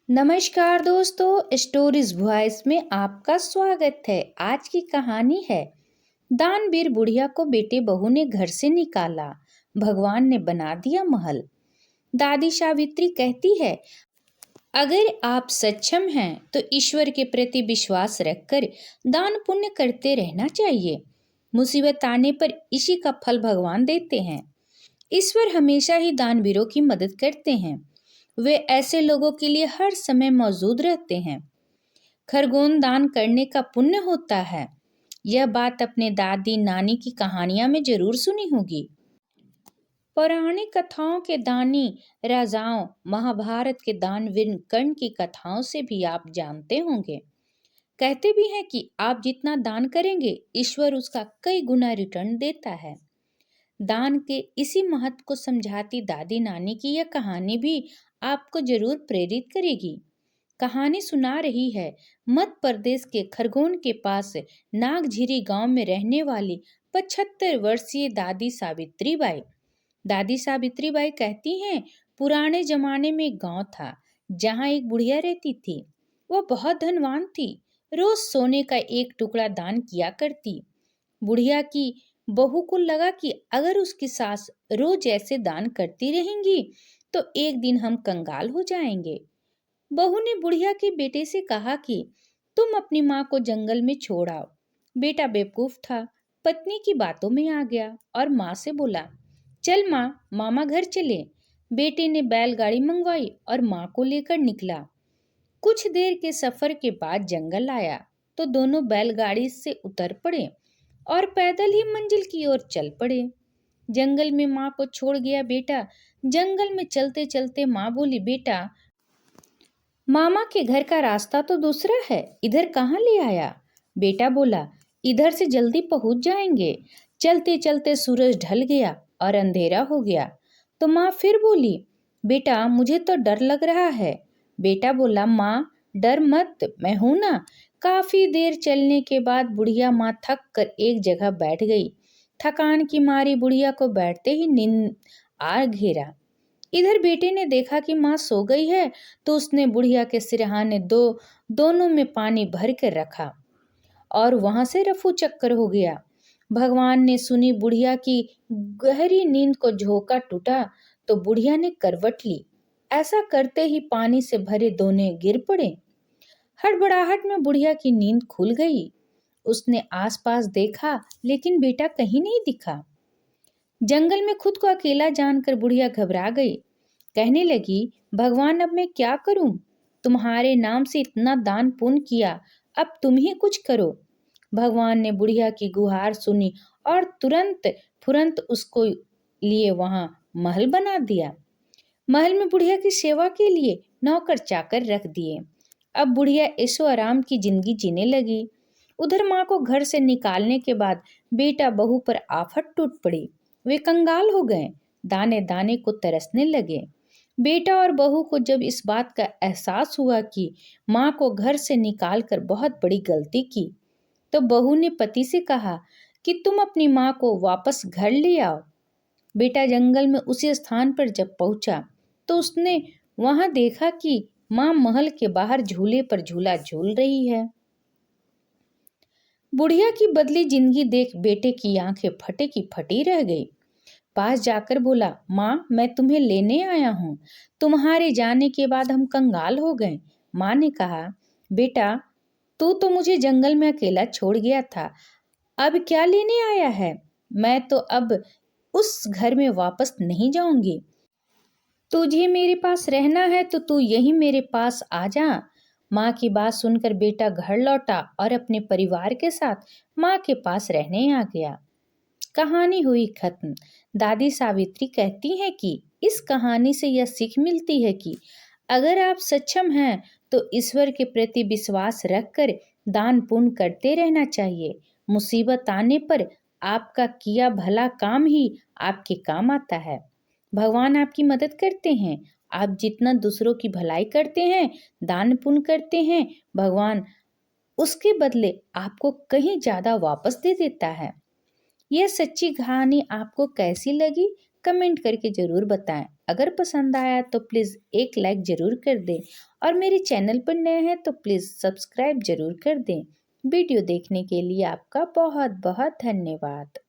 नमस्कार दोस्तों, stories voice में आपका स्वागत है। आज की कहानी है दानवीर बुढ़िया को बेटे बहू ने घर से निकाला, भगवान ने बना दिया महल। दादी सावित्री कहती है, अगर आप सक्षम हैं तो ईश्वर के प्रति विश्वास रखकर दान पुण्य करते रहना चाहिए। मुसीबत आने पर इसी का फल भगवान देते हैं। ईश्वर हमेशा ही दानवीरों की मदद करते हैं। वे ऐसे लोगों के लिए हर समय मौजूद रहते हैं। खरगोन दान करने का पुण्य होता है। यह बात अपने दादी नानी की कहानियां में जरूर सुनी होगी। पौराणिक कथाओं के दानी राजाओं, महाभारत के दानवीर कर्ण की कथाओं से भी आप जानते होंगे। कहते भी हैं कि आप जितना दान करेंगे, ईश्वर उसका कई गुना रिटर्न देता है। दान के इसी महत्व को समझाती दादी नानी की यह कहानी भी आपको जरूर प्रेरित करेगी। कहानी सुना रही है मध्य प्रदेश के खरगोन के पास नागझिरी गांव में रहने वाली 75 वर्षीय दादी सावित्री बाई। दादी सावित्री बाई कहती हैं, पुराने जमाने में एक गांव था जहां एक बुढ़िया रहती थी। वह बहुत धनवान थी। रोज सोने का एक टुकड़ा दान किया करती। बुढ़िया की बहू को लगा कि अगर उसकी सास रोज ऐसे दान करती रहेंगी तो एक दिन हम कंगाल हो जाएंगे। बहू ने बुढ़िया के बेटे से कहा कि तुम अपनी माँ को जंगल में छोड़ आओ। बेटा बेवकूफ था, पत्नी की बातों में आ गया और माँ से बोला, चल माँ, मामा घर चले। बेटे ने बैलगाड़ी मंगवाई और माँ को लेकर निकला। कुछ देर के सफर के बाद जंगल आया तो दोनों बैलगाड़ी से उतर पड़े और पैदल ही मंजिल की ओर चल पड़े। जंगल में माँ को छोड़ गया बेटा। जंगल में चलते चलते माँ बोली, बेटा, मामा के घर का रास्ता तो दूसरा है, इधर कहाँ ले आया? बेटा बोला, इधर से जल्दी पहुंच जाएंगे। चलते चलते सूरज ढल गया और अंधेरा हो गया तो माँ फिर बोली, बेटा, मुझे तो डर लग रहा है। बेटा बोला, माँ डर मत, मैं हूं ना। काफी देर चलने के बाद बुढ़िया माँ थक कर एक जगह बैठ गई। थकान की मारी बुढ़िया को बैठते ही नींद आ घेरा। इधर बेटे ने देखा कि माँ सो गई है तो उसने बुढ़िया के सिरहाने दोनों में पानी भर कर रखा और वहां से रफू चक्कर हो गया। भगवान ने सुनी बुढ़िया की गहरी नींद को झोंका टूटा तो बुढ़िया ने करवट ली। ऐसा करते ही पानी से भरे दोने गिर पड़े। हड़बड़ाहट में बुढ़िया की नींद खुल गई। उसने आसपास देखा लेकिन बेटा कहीं नहीं दिखा। जंगल में खुद को अकेला जानकर बुढ़िया घबरा गई। कहने लगी, भगवान, अब मैं क्या करूं? तुम्हारे नाम से इतना दान पुण्य किया, अब तुम ही कुछ करो। भगवान ने बुढ़िया की गुहार सुनी और तुरंत फुरंत उसको लिए वहां महल बना दिया। महल में बुढ़िया की सेवा के लिए नौकर चाकर रख दिए। अब बुढ़िया ऐशो आराम की जिंदगी जीने लगी। उधर माँ को घर से निकालने के बाद बेटा बहू पर आफत टूट पड़ी। वे कंगाल हो गए, दाने दाने को तरसने लगे। बेटा और बहू को जब इस बात का एहसास हुआ कि माँ को घर से निकालकर बहुत बड़ी गलती की, तो बहू ने पति से कहा कि तुम अपनी माँ को वापस घर ले आओ। बेटा जंगल में उसी स्थान पर जब पहुंचा तो उसने वहां देखा कि माँ महल के बाहर झूले पर झूला झूल रही है। बुढ़िया की बदली जिंदगी देख बेटे की आंखें फटे की फटी रह गई। पास जाकर बोला, माँ, मैं तुम्हें लेने आया हूँ। तुम्हारे जाने के बाद हम कंगाल हो गए। माँ ने कहा, बेटा, तू तो मुझे जंगल में अकेला छोड़ गया था, अब क्या लेने आया है? मैं तो अब उस घर में वापस नहीं जाऊंगी। तुझे मेरे पास रहना है तो तू यहीं मेरे पास आ जा। माँ की बात सुनकर बेटा घर लौटा और अपने परिवार के साथ माँ के पास रहने आ गया। कहानी हुई खत्म। दादी सावित्री कहती हैं कि इस कहानी से यह सीख मिलती है कि अगर आप सक्षम हैं तो ईश्वर के प्रति विश्वास रखकर दान पुण्य करते रहना चाहिए। मुसीबत आने पर आपका किया भला काम ही आपके काम आता है। भगवान आपकी मदद करते हैं। आप जितना दूसरों की भलाई करते हैं, दान पुण्य करते हैं, भगवान उसके बदले आपको कहीं ज्यादा वापस दे देता है। यह सच्ची कहानी आपको कैसी लगी? कमेंट करके ज़रूर बताएं। अगर पसंद आया तो प्लीज़ एक लाइक ज़रूर कर दें और मेरे चैनल पर नए हैं तो प्लीज़ सब्सक्राइब ज़रूर कर दें। वीडियो देखने के लिए आपका बहुत बहुत धन्यवाद।